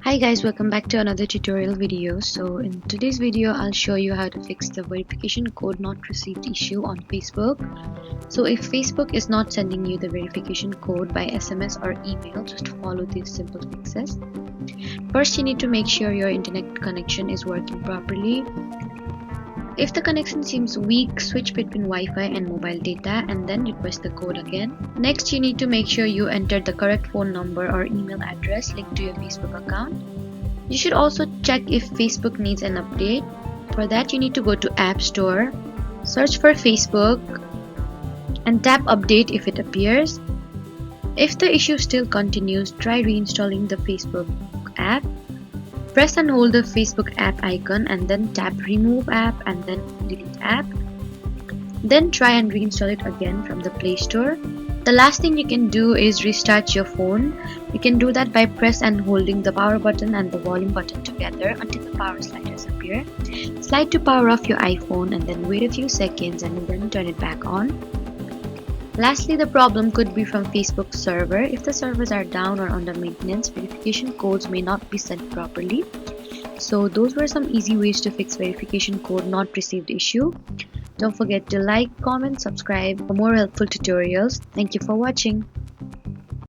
Hi guys, welcome back to another tutorial video. So in today's video I'll show you how to fix the verification code not received issue on Facebook. So if Facebook is not sending you the verification code by SMS or email, just follow these simple fixes. First, you need to make sure your internet connection is working properly. If the connection seems weak, switch between Wi-Fi and mobile data and then request the code again. Next, you need to make sure you enter the correct phone number or email address linked to your Facebook account. You should also check if Facebook needs an update. For that, you need to go to App Store, search for Facebook, and tap Update if it appears. If the issue still continues, try reinstalling the Facebook app. Press and hold the Facebook app icon and then tap Remove App and then Delete App. Then try and reinstall it again from the Play Store. The last thing you can do is restart your phone. You can do that by press and holding the power button and the volume button together until the power sliders appear. Slide to power off your iPhone and then wait a few seconds and then turn it back on. Lastly, the problem could be from Facebook's server. If the servers are down or under maintenance, verification codes may not be sent properly. So those were some easy ways to fix verification code not received issue. Don't forget to like, comment, subscribe for more helpful tutorials. Thank you for watching.